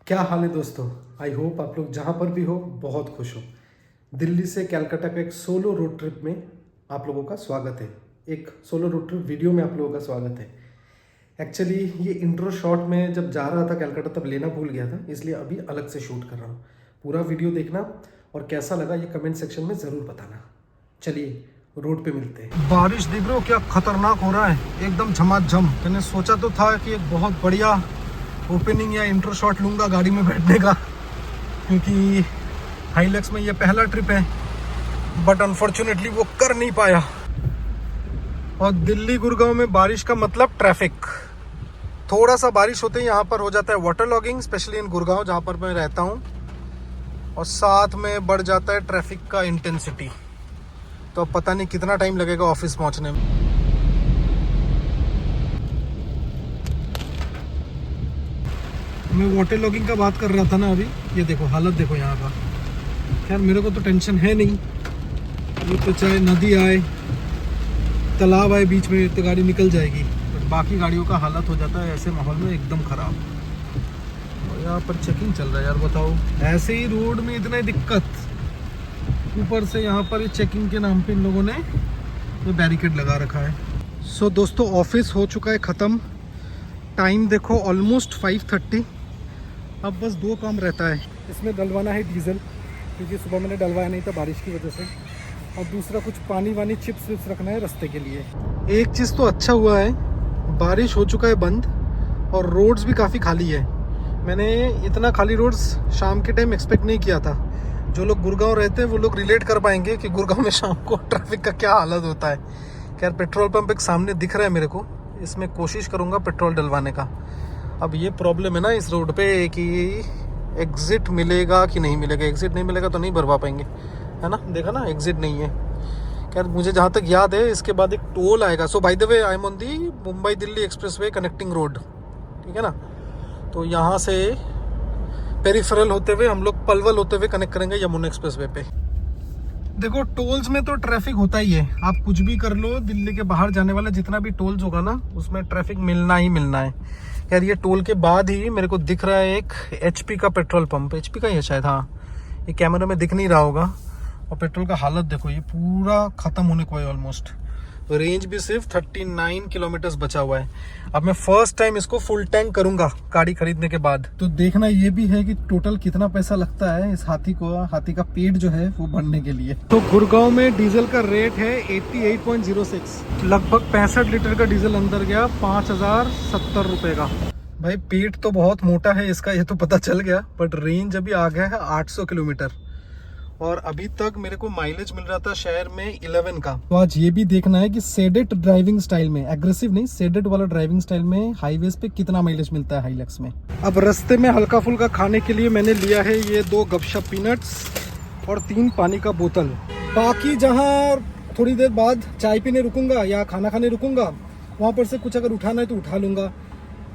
क्या हाल है दोस्तों। आई होप आप लोग जहाँ पर भी हो बहुत खुश हो। दिल्ली से कलकत्ता का एक सोलो रोड ट्रिप में आप लोगों का स्वागत है। एक सोलो रोड ट्रिप वीडियो में आप लोगों का स्वागत है। एक्चुअली ये इंट्रो शॉट में जब जा रहा था कलकत्ता तब लेना भूल गया था, इसलिए अभी अलग से शूट कर रहा हूँ। पूरा वीडियो देखना और कैसा लगा ये कमेंट सेक्शन में ज़रूर बताना। चलिए रोड पे मिलते हैं। बारिश देख रहे हो क्या खतरनाक हो रहा है, एकदम झमाझम। मैंने सोचा तो था कि एक बहुत बढ़िया ओपनिंग या इंट्रो शॉट लूँगा गाड़ी में बैठने का, क्योंकि हाइलक्स में ये पहला ट्रिप है, बट अनफॉर्चुनेटली वो कर नहीं पाया। और दिल्ली गुड़गांव में बारिश का मतलब ट्रैफिक। थोड़ा सा बारिश होते ही यहाँ पर हो जाता है water logging, specially in Gurgaon जहाँ पर मैं रहता हूँ, और साथ में बढ़ जाता है ट्रैफिक का इंटेंसिटी। तो अब पता नहीं कितना टाइम लगेगा ऑफिस पहुँचने में। मैं वाटर लॉगिंग का बात कर रहा था ना अभी, ये देखो हालत देखो यहाँ का। खैर मेरे को तो टेंशन है नहीं, ये तो चाहे नदी आए तालाब आए बीच में तो गाड़ी निकल जाएगी, बट बाकी गाड़ियों का हालत हो जाता है ऐसे माहौल में एकदम ख़राब। और यहाँ पर चेकिंग चल रहा है यार, बताओ ऐसे ही रोड में इतनी दिक्कत, ऊपर से यहाँ पर ये चेकिंग के नाम पे इन लोगों ने ये बैरिकेड लगा रखा है। सो दोस्तों ऑफिस हो चुका है ख़त्म। टाइम देखो ऑलमोस्ट 5:30। अब बस दो काम रहता है, इसमें डलवाना है डीजल, क्योंकि सुबह मैंने डलवाया नहीं था बारिश की वजह से, और दूसरा कुछ पानी वानी चिप्स विप्स रखना है रास्ते के लिए। एक चीज़ तो अच्छा हुआ है, बारिश हो चुका है बंद और रोड्स भी काफ़ी खाली है। मैंने इतना खाली रोड्स शाम के टाइम एक्सपेक्ट नहीं किया था। जो लोग गुड़गांव रहते हैं वो लोग रिलेट कर पाएंगे कि गुड़गांव में शाम को ट्रैफिक का क्या हालत होता है। खैर पेट्रोल पंप एक सामने दिख रहा है मेरे को, इसमें कोशिश करूँगा पेट्रोल डलवाने का। अब ये प्रॉब्लम है ना इस रोड पे कि एग्ज़िट मिलेगा कि नहीं मिलेगा। एग्ज़िट नहीं मिलेगा तो नहीं भरवा पाएंगे, है ना। देखा ना एग्ज़िट नहीं है। खैर मुझे जहाँ तक याद है इसके बाद एक टोल आएगा। So by the way I am on the Mumbai Delhi expressway connecting road, ठीक है ना। तो यहाँ से पेरिफेरल होते हुए हम लोग पलवल होते हुए कनेक्ट करेंगे यमुना एक्सप्रेसवे पे। देखो टोल्स में तो ट्रैफिक होता ही है, आप कुछ भी कर लो, दिल्ली के बाहर जाने वाला जितना भी टोल्स होगा ना उसमें ट्रैफिक मिलना ही मिलना है। यार ये टोल के बाद ही मेरे को दिख रहा है एक HP का पेट्रोल पंप, HP का ही है शायद, हाँ ये कैमरे में दिख नहीं रहा होगा। और पेट्रोल का हालत देखो, ये पूरा ख़त्म होने को है ऑलमोस्ट। रेंज भी सिर्फ 39 किलोमीटर्स बचा हुआ है। अब मैं फर्स्ट टाइम इसको फुल टैंक करूंगा गाड़ी खरीदने के बाद। तो देखना ये भी है कि टोटल कितना पैसा लगता है इस हाथी का पेट जो है वो भरने के लिए। तो गुड़गांव में डीजल का रेट है 88.06, लगभग 65 लीटर का डीजल अंदर गया 5070 रुपए का। भाई पेट तो बहुत मोटा है इसका, ये तो पता चल गया, बट रेंज अभी आ गया है 800 किलोमीटर। और अभी तक मेरे को माइलेज मिल रहा था शहर में 11 का। तो आज ये भी देखना है कि सेडेड ड्राइविंग स्टाइल में, एग्रेसिव नहीं सेडेड वाला ड्राइविंग स्टाइल में हाईवेज पे कितना माइलेज मिलता है हाइलक्स में। अब रास्ते में हल्का फुल्का खाने के लिए मैंने लिया है ये 2 गपशप पीनट्स और 3 पानी का बोतल। बाकी जहाँ थोड़ी देर बाद चाय पीने रुकूंगा या खाना खाने रुकूंगा, वहाँ पर से कुछ अगर उठाना है तो उठा लूंगा।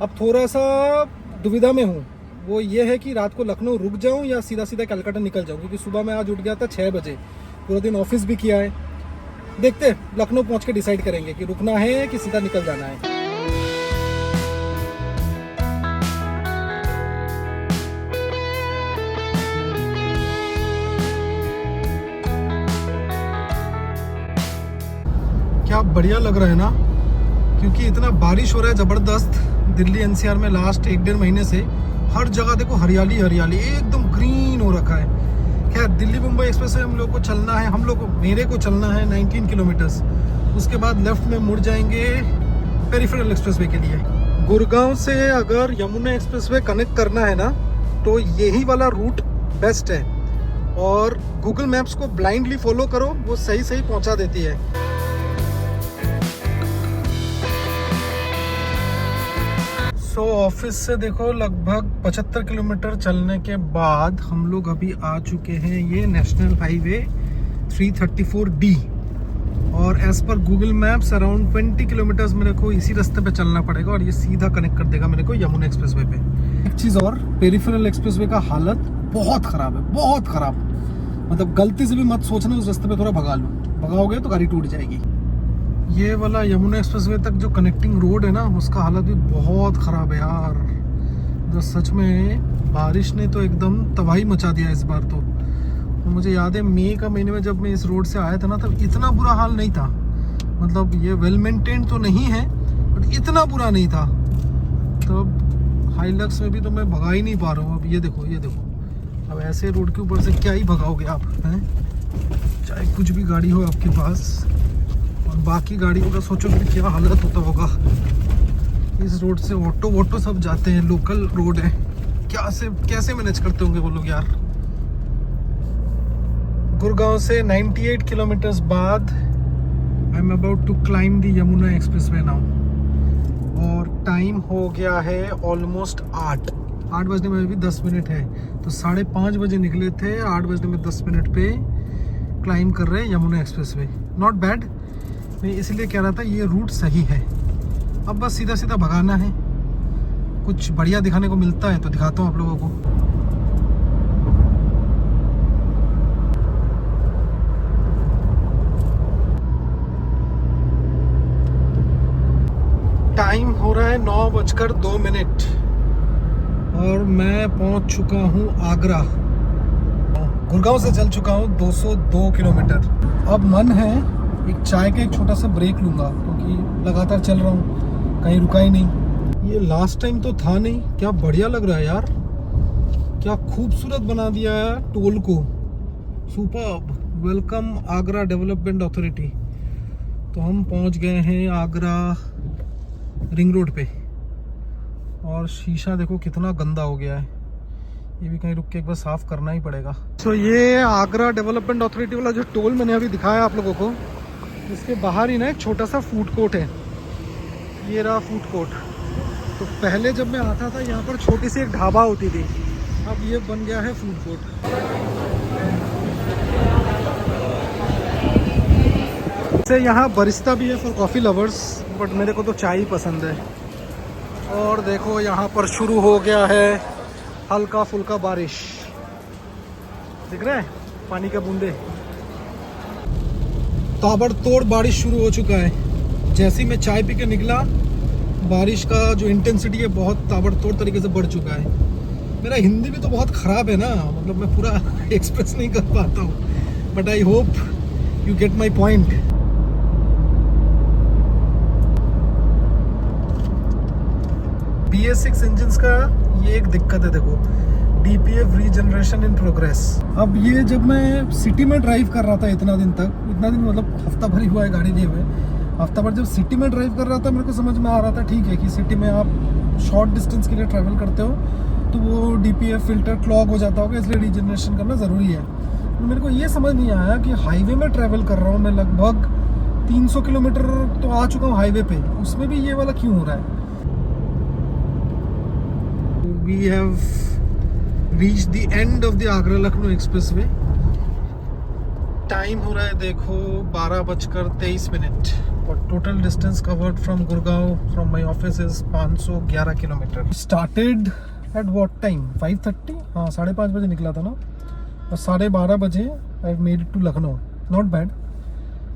अब थोड़ा सा दुविधा में हूँ, वो ये है कि रात को लखनऊ रुक जाऊं या सीधा सीधा कलकत्ता निकल जाऊं, क्योंकि सुबह मैं आज उठ गया था 6 बजे, पूरा दिन ऑफिस भी किया है। देखते हैं लखनऊ पहुंच के डिसाइड करेंगे कि रुकना है कि सीधा निकल जाना है। क्या बढ़िया लग रहा है ना, क्योंकि इतना बारिश हो रहा है ज़बरदस्त दिल्ली NCR में लास्ट 1-1.5 महीने से। हर जगह देखो हरियाली हरियाली, एकदम ग्रीन हो रखा है। खैर दिल्ली मुंबई एक्सप्रेस से हम लोग को चलना है, मेरे को चलना है 19 किलोमीटर्स। उसके बाद लेफ्ट में मुड़ जाएंगे पेरिफेरल एक्सप्रेसवे के लिए। गुड़गांव से अगर यमुना एक्सप्रेसवे कनेक्ट करना है ना तो यही वाला रूट बेस्ट है, और गूगल मैप्स को ब्लाइंडली फॉलो करो, वो सही सही पहुंचा देती है। सो ऑफिस से देखो लगभग 75 किलोमीटर चलने के बाद हम लोग अभी आ चुके हैं ये नेशनल हाईवे 334D, और as per Google maps around 20 kilometres मेरे को इसी रास्ते पे चलना पड़ेगा, और ये सीधा कनेक्ट कर देगा मेरे को यमुना एक्सप्रेसवे पे। एक चीज़ और, पेरिफेरल एक्सप्रेसवे का हालत बहुत ख़राब है, बहुत ख़राब। मतलब गलती से भी मत सोचना उस रास्ते पे थोड़ा भगा लो, भगाओगे तो गाड़ी टूट जाएगी। ये वाला यमुना एक्सप्रेसवे तक जो कनेक्टिंग रोड है ना उसका हालत भी बहुत ख़राब है यार। तो सच में बारिश ने तो एकदम तबाही मचा दिया इस बार तो मुझे याद है मई का महीने में जब मैं इस रोड से आया था ना, तब इतना बुरा हाल नहीं था। मतलब ये वेल मेंटेन तो नहीं है बट इतना बुरा नहीं था। तब हाइलक्स में भी तो मैं भगा ही नहीं पा रहा हूँ। अब ये देखो, ये देखो, अब ऐसे रोड के ऊपर से क्या ही भगाओगे आप, हैं? चाहे कुछ भी गाड़ी हो आपके पास, और बाकी गाड़ियों का सोचो कि क्या हालत होता होगा। इस रोड से ऑटो सब जाते हैं, लोकल रोड है, कैसे मैनेज करते होंगे वो लोग यार। गुड़गांव से 98 किलोमीटर्स बाद I am about to climb the Yamuna expressway now, और टाइम हो गया है ऑलमोस्ट 8 बजने में भी 10 मिनट है। तो 5:30 बजे निकले थे, 8 बजने में 10 मिनट पे क्लाइम कर रहे हैं यमुना एक्सप्रेसवे। नॉट बैड, मैं इसलिए कह रहा था ये रूट सही है। अब बस सीधा सीधा भगाना है, कुछ बढ़िया दिखाने को मिलता है तो दिखाता हूँ आप लोगों को। टाइम हो रहा है 9:02 और मैं पहुंच चुका हूं आगरा। गुड़गांव से चल चुका हूं 202 किलोमीटर। अब मन है एक चाय का एक छोटा सा ब्रेक लूंगा, क्योंकि लगातार चल रहा हूं, कहीं रुका ही नहीं। ये लास्ट टाइम तो था नहीं। क्या बढ़िया लग रहा है यार, क्या खूबसूरत बना दिया है टोल को, superb. Welcome Agra development authority. तो हम पहुंच गए हैं आगरा रिंग रोड पे, और शीशा देखो कितना गंदा हो गया है। ये भी कहीं रुक के एक बार साफ करना ही पड़ेगा। तो ये आगरा डेवलपमेंट अथॉरिटी वाला जो टोल मैंने अभी दिखाया आप लोगों को, इसके बाहर ही ना एक छोटा सा फूड कोर्ट है। ये रहा फूड कोर्ट। तो पहले जब मैं आता था यहाँ पर छोटी सी एक ढाबा होती थी, अब ये बन गया है फूड कोर्ट। से यहाँ बरिस्ता भी है फॉर कॉफ़ी लवर्स, बट मेरे को तो चाय ही पसंद है। और देखो यहाँ पर शुरू हो गया है हल्का फुल्का बारिश, दिख रहा है पानी का बूंदे। ताबड़तोड़ बारिश शुरू हो चुका है। जैसे ही मैं चाय पी के निकला, बारिश का जो इंटेंसिटी है बहुत ताबड़तोड़ तरीके से बढ़ चुका है। मेरा हिंदी भी तो बहुत ख़राब है ना, मतलब मैं पूरा एक्सप्रेस नहीं कर पाता हूँ, but I hope you get my point. BS6 engines का ये एक दिक्कत है, देखो DPF रीजनरेशन इन प्रोग्रेस। अब ये जब मैं सिटी में ड्राइव कर रहा था इतना दिन मतलब हफ्ता भर ही हुआ है गाड़ी लिए हुए। हफ्ता भर जब सिटी में ड्राइव कर रहा था, मेरे को समझ में आ रहा था ठीक है कि सिटी में आप शॉर्ट डिस्टेंस के लिए ट्रैवल करते हो तो वो DPF फिल्टर क्लॉग हो जाता होगा, इसलिए रीजनरेशन करना ज़रूरी है। तो मेरे को ये समझ नहीं आया कि हाईवे में ट्रैवल कर रहा हूँ मैं, लगभग 300 किलोमीटर तो आ चुका हूँ हाईवे पे, उसमें भी ये वाला क्यों हो रहा है। We have reached the end of the Agra Lucknow Expressway. Time हो रहा है देखो 12:23 और total distance covered from Gurgaon from my office is 511 kilometre. Started at what time? 5:30, हाँ 5:30 बजे निकला था ना, और 12:30 बजे I made it to Lucknow. Not bad.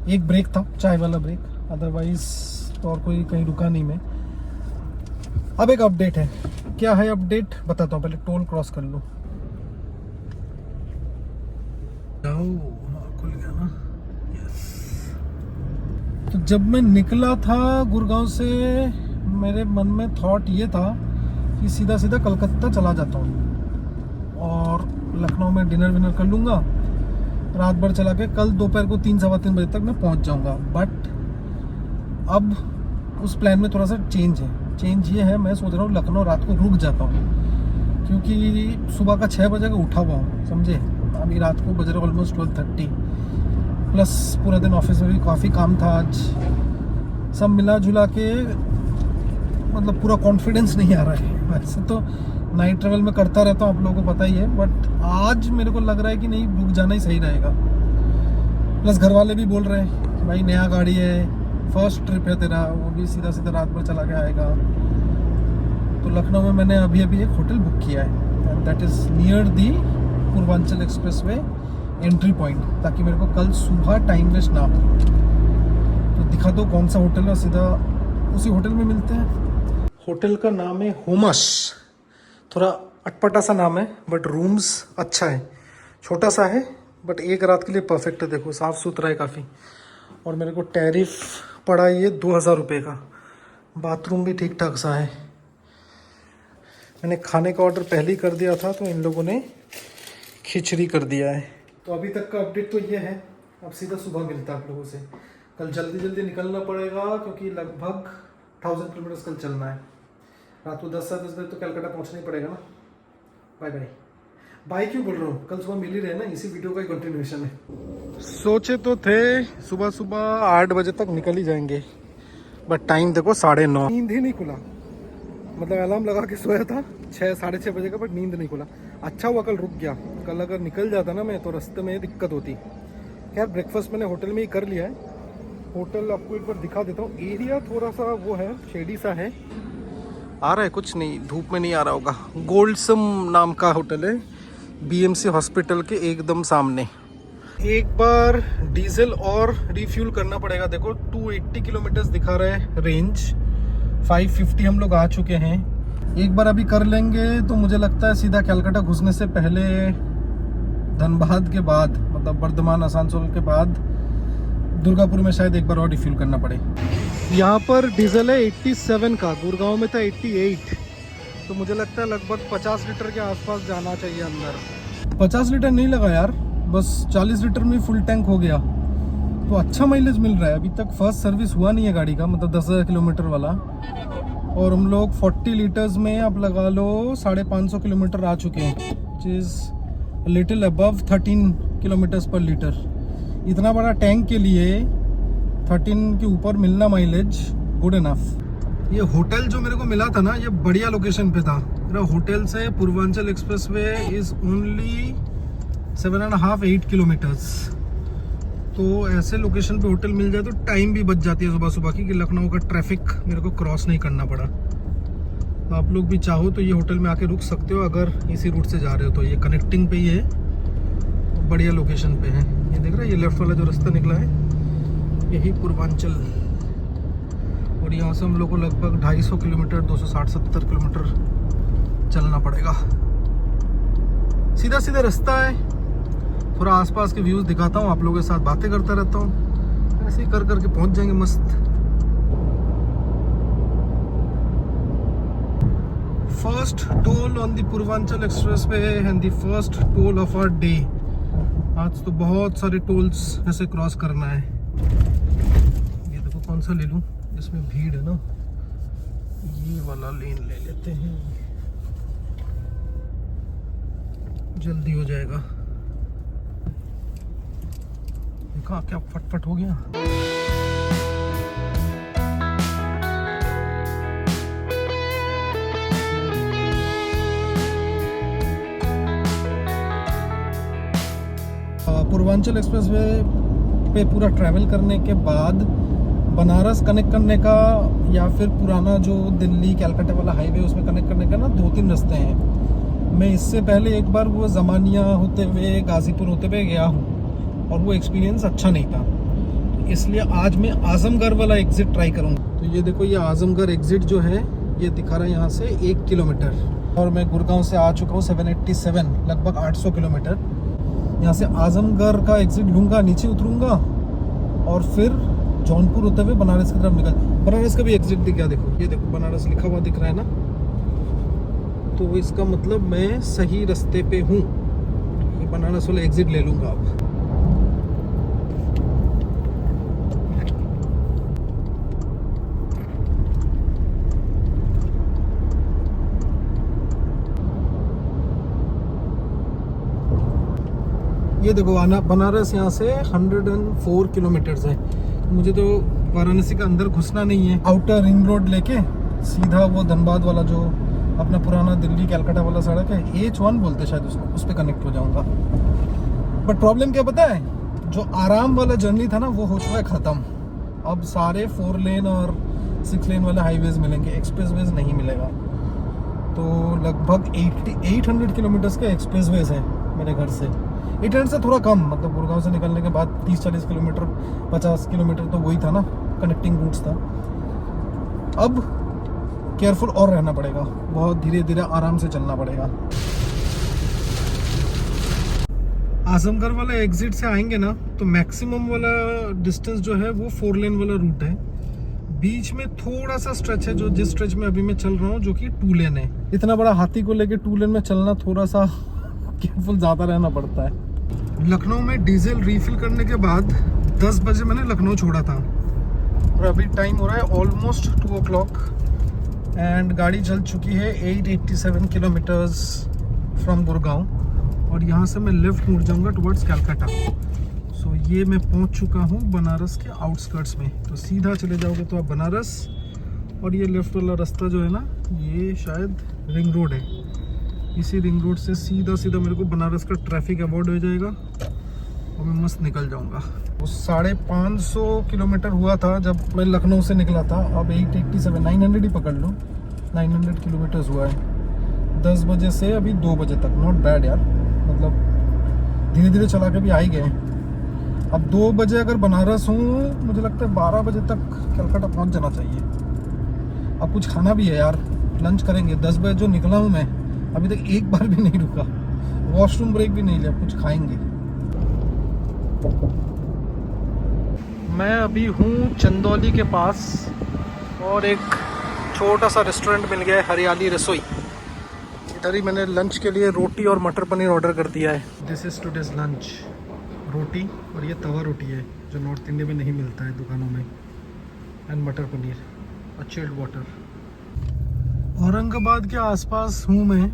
एक ब्रेक था, चाय वाला ब्रेक, अदरवाइज और कोई कहीं रुका नहीं मैं। अब एक अपडेट है। क्या है अपडेट बताता हूँ, पहले टोल क्रॉस कर लो। खुल गया ना, यस। तो जब मैं निकला था गुड़गांव से, मेरे मन में थॉट ये था कि सीधा सीधा कलकत्ता चला जाता हूँ और लखनऊ में डिनर विनर कर लूँगा, रात भर चला के कल दोपहर को 3 सवा 3 बजे तक मैं पहुँच जाऊँगा। बट अब उस प्लान में थोड़ा सा चेंज है। चेंज ये है, मैं सोच रहा हूँ लखनऊ रात को रुक जाता हूँ, क्योंकि सुबह का 6 बजे का उठा हुआ हूँ, समझे। अभी रात को बज रहा ऑलमोस्ट 12:30, प्लस पूरा दिन ऑफिस में भी काफ़ी काम था आज। सब मिला जुला के मतलब पूरा कॉन्फिडेंस नहीं आ रहा है। वैसे तो नाइट ट्रैवल में करता रहता हूँ, आप लोगों को पता ही है, बट आज मेरे को लग रहा है कि नहीं, रुक जाना ही सही रहेगा। प्लस घर वाले भी बोल रहे हैं भाई नया गाड़ी है, फर्स्ट ट्रिप है तेरा, वो भी सीधा सीधा रात भर चला के आएगा। तो लखनऊ में मैंने अभी एक होटल बुक किया है, and that is near the Purvanchal expressway entry point, ताकि मेरे को कल सुबह टाइम वेस्ट ना हो। तो दिखा दो कौन सा होटल है, सीधा उसी होटल में मिलते हैं। होटल का नाम है होमस। थोड़ा अटपटा सा नाम है बट रूम्स अच्छा है, छोटा सा है बट एक रात के लिए परफेक्ट है। देखो साफ़ सुथरा है काफ़ी। और मेरे को टैरिफ पड़ा ये 2000 रुपये का। बाथरूम भी ठीक ठाक सा है। मैंने खाने का ऑर्डर पहले ही कर दिया था तो इन लोगों ने खिचड़ी कर दिया है। तो अभी तक का अपडेट तो ये है। अब सीधा सुबह मिलता है आप लोगों से। कल जल्दी जल्दी निकलना पड़ेगा क्योंकि लगभग 1000 किलोमीटर कल चलना है। रात को 10 बजे तो कलकत्ता पहुंचना ही पड़ेगा ना। Bye bye. बाय क्यों बोल रहा हूँ, कल सुबह मिल ही रहे ना, इसी वीडियो का ही कंटिन्यूएशन है। सोचे तो थे सुबह सुबह 8 बजे तक निकल ही जाएंगे बट टाइम देखो 9:30। नींद ही नहीं खुला, मतलब अलार्म लगा के सोया था 6-6:30 बजे का बट नींद नहीं खुला। अच्छा हुआ कल रुक गया, कल अगर निकल जाता ना मैं तो रास्ते में दिक्कत होती। खैर ब्रेकफास्ट मैंने होटल में ही कर लिया है। होटल आपको एक बार दिखा देता हूँ। एरिया थोड़ा सा वो है, शेडी सा है। आ रहा है कुछ नहीं, धूप में नहीं आ रहा होगा। गोल्डसम नाम का होटल है, बीएमसी हॉस्पिटल के एकदम सामने। एक बार डीजल और रिफ्यूल करना पड़ेगा। देखो 280 किलोमीटर्स दिखा रहा है रेंज, 550 हम लोग आ चुके हैं। एक बार अभी कर लेंगे तो मुझे लगता है सीधा कलकत्ता घुसने से पहले धनबाद के बाद, मतलब बर्धमान आसनसोल के बाद दुर्गापुर में शायद एक बार और रिफ्यूल करना पड़े। यहाँ पर डीजल है 87 का, गुड़गांव में था 88। तो मुझे लगता है लगभग 50 लीटर के आसपास जाना चाहिए अंदर। 50 लीटर नहीं लगा यार, बस 40 लीटर में फुल टैंक हो गया। तो अच्छा माइलेज मिल रहा है। अभी तक फर्स्ट सर्विस हुआ नहीं है गाड़ी का, मतलब 10,000 किलोमीटर वाला। और हम लोग 40 लीटर्स में अब लगा लो 550 किलोमीटर आ चुके हैं, which is little above 13 kilometres पर लीटर। इतना बड़ा टैंक के लिए 13 के ऊपर मिलना माइलेज गुड इनफ। ये होटल जो मेरे को मिला था ना, ये बढ़िया लोकेशन पे था। मेरा होटल से Purvanchal expressway is only 7.5-8 kilometres. तो ऐसे लोकेशन पे होटल मिल जाए तो टाइम भी बच जाती है सुबह सुबह की, कि लखनऊ का ट्रैफिक मेरे को क्रॉस नहीं करना पड़ा। तो आप लोग भी चाहो तो ये होटल में आके रुक सकते हो अगर इसी रूट से जा रहे हो तो। ये कनेक्टिंग पे ही है, बढ़िया लोकेशन पे है। ये देख रहा है, ये लेफ्ट वाला जो रास्ता निकला है यही पूर्वांचल। और यहाँ से हम लोग को लगभग 250 किलोमीटर 260-70 किलोमीटर चलना पड़ेगा। सीधा सीधा रास्ता है। थोड़ा आसपास के व्यूज़ दिखाता हूँ, आप लोगों के साथ बातें करता रहता हूँ। ऐसे ही कर करके पहुँच जाएंगे मस्त। First toll on the Purvanchal expressway and the first toll of our day. आज तो बहुत सारे टोल्स ऐसे क्रॉस करना है। ये देखो कौन सा ले लूँ, इसमें भीड़ है ना। ये वाला लेन ले लेते हैं, जल्दी हो जाएगा। देखा क्या फटफट हो गया। पूर्वांचल एक्सप्रेसवे पे पूरा ट्रैवल करने के बाद बनारस कनेक्ट करने का या फिर पुराना जो दिल्ली कलकत्ता वाला हाईवे उसमें कनेक्ट करने का ना 2-3 रास्ते हैं। मैं इससे पहले एक बार वो जमानिया होते हुए गाजीपुर होते हुए गया हूँ और वो एक्सपीरियंस अच्छा नहीं था। तो इसलिए आज मैं आजमगढ़ वाला एग्जिट ट्राई करूँगा। तो ये देखो, ये आजमगढ़ एग्जिट जो है ये दिखा रहा है यहाँ से 1 किलोमीटर। और मैं गुड़गांव से आ चुका हूँ 787, लगभग 800 किलोमीटर। यहाँ से आजमगढ़ का एग्जिट लूँगा, नीचे उतरूँगा और फिर जौनपुर होते हुए बनारस की तरफ निकल। बनारस का भी एग्जिट दिख गया, देखो ये देखो बनारस लिखा हुआ दिख रहा है ना। तो इसका मतलब मैं सही रास्ते पे हूँ। ये बनारस वाला एग्जिट ले लूँगा अब। ये देखो बनारस यहाँ से 104 किलोमीटर्स है। मुझे तो वाराणसी का अंदर घुसना नहीं है, आउटर रिंग रोड लेके सीधा वो धनबाद वाला जो अपना पुराना दिल्ली कलकत्ता वाला सड़क है, H1 बोलते शायद उसको, उस पर कनेक्ट हो जाऊंगा। बट प्रॉब्लम क्या पता है, जो आराम वाला जर्नी था ना वो हो चुका है ख़त्म। अब सारे 4 लेन और 6 लेन वाले हाईवेज मिलेंगे, एक्सप्रेसवेज नहीं मिलेगा। तो लगभग 800 किलोमीटर्स के एक्सप्रेसवेज हैं मेरे घर से। 800 से थोड़ा कम, मतलब गुड़गांव से निकलने के बाद 30-40 किलोमीटर 50 किलोमीटर तो वही था ना, कनेक्टिंग रूट्स था। अब केयरफुल और रहना पड़ेगा, बहुत धीरे धीरे आराम से चलना पड़ेगा। आजमगढ़ वाला एग्जिट से आएंगे ना तो मैक्सिमम वाला डिस्टेंस जो है वो 4 लेन वाला रूट है। बीच में थोड़ा सा स्ट्रेच है जो जिस स्ट्रेच में अभी मैं चल रहा हूँ, जो कि 2 लेन है। इतना बड़ा हाथी को लेके 2 लेन में चलना थोड़ा सा केयरफुल ज़्यादा रहना पड़ता है। लखनऊ में डीजल रिफिल करने के बाद 10 बजे मैंने लखनऊ छोड़ा था और अभी टाइम हो रहा है ऑलमोस्ट 2 o'clock एंड गाड़ी चल चुकी है 887 किलोमीटर्स फ्रॉम गुड़गांव और यहाँ से मैं लेफ्ट मुड़ जाऊँगा टुवर्ड्स कलकत्ता। सो ये मैं पहुँच चुका हूँ बनारस के आउटस्कर्ट्स में। तो सीधा चले जाओगे तो आप बनारस, और ये लेफ्ट वाला रास्ता जो है ना ये शायद रिंग रोड है। इसी रिंग रोड से सीधा सीधा मेरे को बनारस का ट्रैफिक अवॉइड हो जाएगा और मैं मस्त निकल जाऊँगा। वो 550 किलोमीटर हुआ था जब मैं लखनऊ से निकला था, अब 887 900 ही पकड़ लो, 900 किलोमीटर्स हुआ है 10 बजे से अभी 2 बजे तक। नॉट बैड यार, मतलब धीरे धीरे चला के भी आ ही गए। अब 2 बजे अगर बनारस हूँ, मुझे लगता है 12 बजे तक कलकत्ता पहुँच जाना चाहिए। अब कुछ खाना भी है यार, लंच करेंगे। 10 बजे जो निकला हूँ मैं, अभी तक एक बार भी नहीं रुका, वॉशरूम ब्रेक भी नहीं लिया, कुछ खाएंगे। मैं अभी हूँ चंदौली के पास और एक छोटा सा रेस्टोरेंट मिल गया है, हरियाली रसोई। इधर ही मैंने लंच के लिए रोटी और मटर पनीर ऑर्डर कर दिया है। दिस इज़ टुडेज लंच, रोटी और ये तवा रोटी है जो नॉर्थ इंडिया में नहीं मिलता है दुकानों में, एंड मटर पनीर और चिल्ड वाटर। औरंगाबाद के आसपास हूँ मैं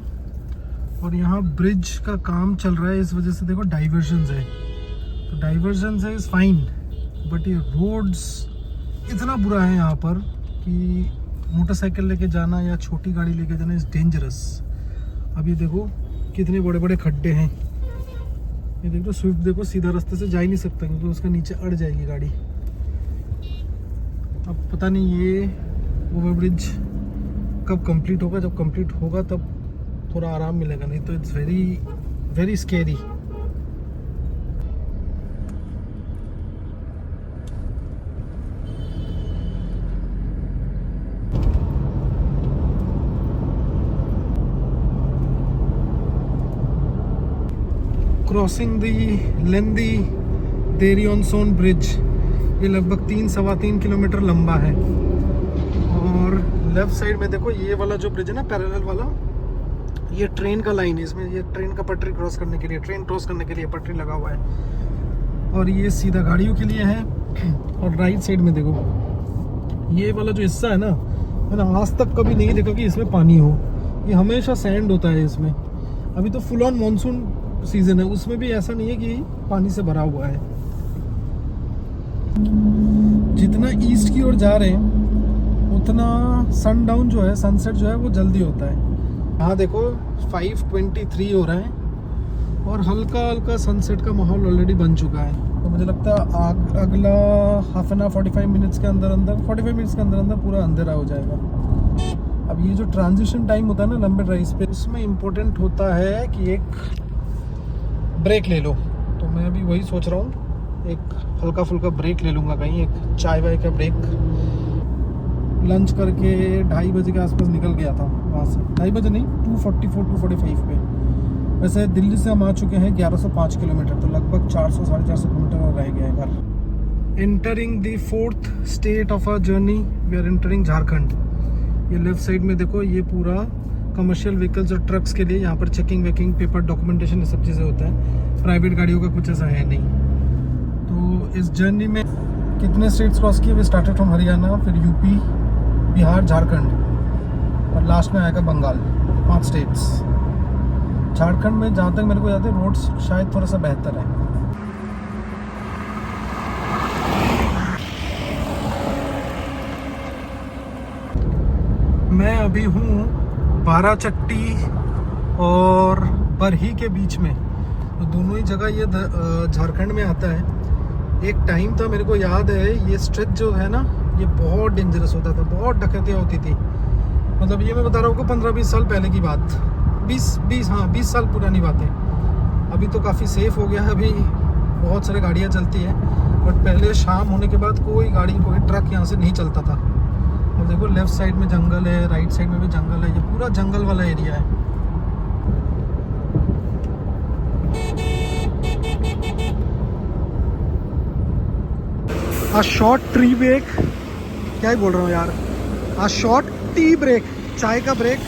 और यहाँ ब्रिज का काम चल रहा है, इस वजह से देखो डाइवर्जन्स है। तो डाइवर्जन्स है इज़ फाइन, बट ये रोड्स इतना बुरा है यहाँ पर कि मोटरसाइकिल लेके जाना या छोटी गाड़ी लेके जाना इज़ डेंजरस। अब ये देखो कितने बड़े बड़े खड्डे हैं। ये देखो स्विफ्ट देखो सीधा रास्ते से जा ही नहीं सकता क्योंकि उसका नीचे अड़ जाएगी गाड़ी। अब पता नहीं ये ओवरब्रिज कब कंप्लीट होगा, जब कंप्लीट होगा तब थोड़ा आराम मिलेगा, नहीं तो it's very very scary. Crossing the लेंदी देरी ऑन सोन ब्रिज, ये लगभग 3-3.25 किलोमीटर लंबा है। और लेफ्ट साइड में देखो ये वाला जो ब्रिज है ना पैरेलल वाला, ये ट्रेन का लाइन है। इसमें ये ट्रेन का पटरी क्रॉस करने के लिए, ट्रेन क्रॉस करने के लिए पटरी लगा हुआ है और ये सीधा गाड़ियों के लिए है। और राइट साइड में देखो ये वाला जो हिस्सा है ना, मैंने आज तक कभी नहीं देखा कि इसमें पानी हो। ये हमेशा सैंड होता है इसमें। अभी तो फुल ऑन मानसून सीजन है, उसमें भी ऐसा नहीं है कि पानी से भरा हुआ है। जितना ईस्ट की ओर जा रहे हैं उतना सनडाउन जो है, सनसेट जो है वो जल्दी होता है। यहाँ देखो 5:23 हो रहा है और हल्का हल्का सनसेट का माहौल ऑलरेडी बन चुका है। तो मुझे लगता है अगला हाफ एन आवर 45 मिनट्स के अंदर अंदर पूरा अंधेरा हो जाएगा। अब ये जो ट्रांजिशन टाइम होता है ना लंबे ड्राइव पे, उसमें इम्पोर्टेंट होता है कि एक ब्रेक ले लो। तो मैं अभी वही सोच रहा हूँ, एक हल्का फुल्का ब्रेक ले लूँगा कहीं, एक चाय वाय का ब्रेक। लंच करके 2:30 बजे के आसपास निकल गया था वहाँ से, 2:30 बजे नहीं 2:44-2:45 पे। वैसे दिल्ली से हम आ चुके हैं 1105 किलोमीटर, तो लगभग 400-450 किलोमीटर और रह गया है घर। Entering the 4th state of our journey, we are entering Jharkhand. ये लेफ्ट साइड में देखो ये पूरा कमर्शियल व्हीकल्स और ट्रक्स के लिए यहाँ पर चेकिंग वेकिंग, पेपर डॉक्यूमेंटेशन, ये सब चीज़ें होता है। प्राइवेट गाड़ियों का कुछ ऐसा है नहीं। तो इस जर्नी में कितने स्टेट्स क्रॉस किए? वे स्टार्टेड फ्रॉम हरियाणा, फिर यूपी, बिहार, झारखंड और लास्ट में आएगा बंगाल। 5 स्टेट्स। झारखंड में जहाँ तक मेरे को याद है रोड्स शायद थोड़ा सा बेहतर है। मैं अभी हूँ बाराचट्टी और बरही के बीच में, तो दोनों ही जगह ये झारखंड में आता है। एक टाइम था मेरे को याद है, ये स्ट्रेच जो है ना ये बहुत डेंजरस होता था, बहुत डकैतियाँ होती थी। मतलब ये मैं बता रहा हूँ 15-20 साल पहले की बात, 20 साल पुरानी बात है। अभी तो काफ़ी सेफ हो गया है, अभी बहुत सारी गाड़ियाँ चलती हैं, बट पहले शाम होने के बाद कोई गाड़ी कोई ट्रक यहाँ से नहीं चलता था। अब देखो लेफ्ट साइड में जंगल है, राइट साइड में भी जंगल है, ये पूरा जंगल वाला एरिया है। आ शॉर्ट ट्री ब्रेक, क्या ही बोल रहा हूँ यार, आ शॉर्ट टी ब्रेक, चाय का ब्रेक।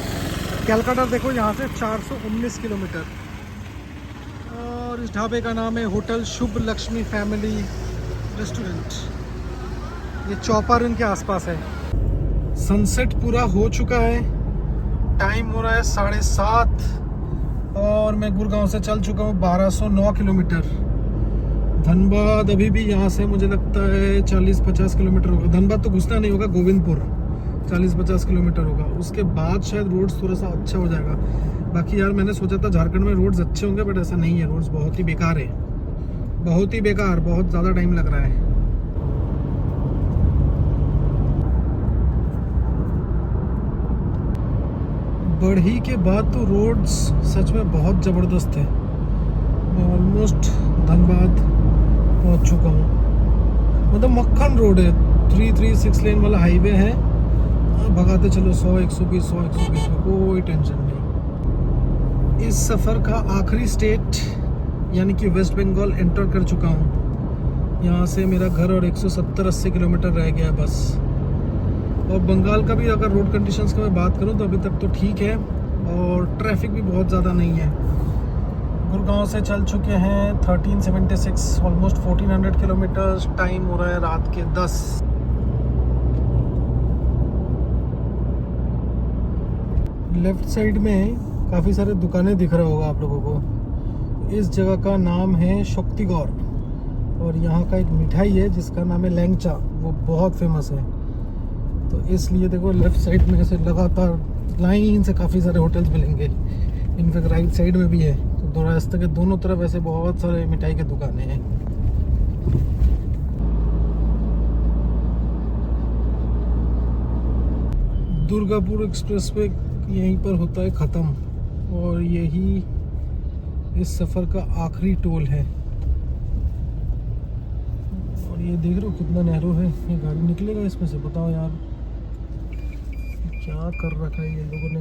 कैलकाटा देखो यहाँ से 419 किलोमीटर। और इस ढाबे का नाम है होटल शुभ लक्ष्मी फैमिली रेस्टोरेंट। ये चौपारण के आसपास है। सनसेट पूरा हो चुका है, टाइम हो रहा है 7:30 और मैं गुड़गांव से चल चुका हूँ 1209 किलोमीटर। धनबाद अभी भी यहाँ से मुझे लगता है 40-50 किलोमीटर होगा। धनबाद तो घुसना नहीं होगा, गोविंदपुर 40-50 किलोमीटर होगा। उसके बाद शायद रोड्स थोड़ा सा अच्छा हो जाएगा। बाकी यार मैंने सोचा था झारखंड में रोड्स अच्छे होंगे, बट ऐसा नहीं है। रोड्स बहुत ही बेकार है, बहुत ही बेकार, बहुत ज़्यादा टाइम लग रहा है। बढ़ी के बाद तो रोड्स सच में बहुत ज़बरदस्त है। मैं ऑलमोस्ट धनबाद पहुंच चुका हूँ। मतलब मक्खन रोड है, 336 लेन वाला हाईवे है। भगाते चलो 100, 120, 100, 120 में कोई टेंशन नहीं। इस सफ़र का आखिरी स्टेट यानी कि वेस्ट बंगाल एंटर कर चुका हूँ। यहाँ से मेरा घर और 170-80 किलोमीटर रह गया बस। और बंगाल का भी अगर रोड कंडीशंस की मैं बात करूँ तो अभी तक तो ठीक है और ट्रैफिक भी बहुत ज़्यादा नहीं है। गुड़गांव से चल चुके हैं 1376, ऑलमोस्ट 1400 किलोमीटर। टाइम हो रहा है रात के 10। लेफ्ट साइड में काफ़ी सारे दुकानें दिख रहा होगा आप लोगों को। इस जगह का नाम है शक्तिगौर और यहाँ का एक मिठाई है जिसका नाम है लैंगचा, वो बहुत फेमस है। तो इसलिए देखो लेफ्ट साइड में ऐसे लगातार लाइन से काफ़ी सारे होटल्स मिलेंगे। इनफैक्ट राइट साइड में भी है। तो दो रास्ते के दोनों तरफ ऐसे बहुत सारे मिठाई के दुकानें हैं। दुर्गापुर एक्सप्रेस वे यहीं पर होता है ख़त्म और यही इस सफ़र का आखिरी टोल है। और ये देख रहे हो कितना नैरो है। ये गाड़ी निकलेगा इसमें से? बताओ यार क्या कर रखा है ये लोगों ने।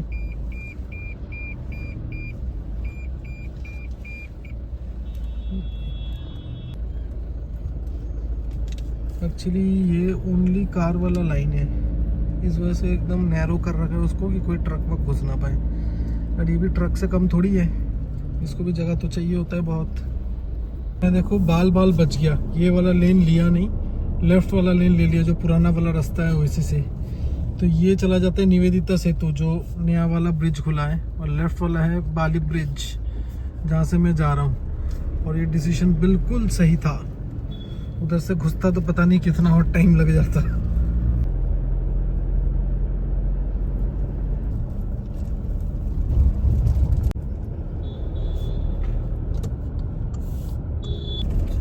एक्चुअली ये ओनली कार वाला लाइन है, इस वजह से एकदम नैरो कर रखा है उसको कि कोई ट्रक वक घुस ना पाए। और ये भी ट्रक से कम थोड़ी है, इसको भी जगह तो चाहिए होता है बहुत। मैं देखो बाल बच गया, ये वाला लेन लिया नहीं, लेफ्ट वाला लेन ले लिया जो पुराना वाला रास्ता है वैसे से। तो ये चला जाता है निवेदिता सेतु जो नया वाला ब्रिज खुला है, और लेफ्ट वाला है बाली ब्रिज जहाँ से मैं जा रहा हूँ। और ये डिसीजन बिल्कुल सही था, उधर से घुसता तो पता नहीं कितना और टाइम लग जाता।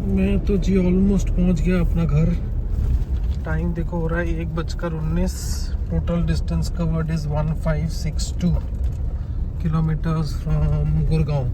मैं तो जी ऑलमोस्ट पहुंच गया अपना घर। टाइम देखो हो रहा है 1:19। Total distance covered is 1562 kilometres from Gurgaon.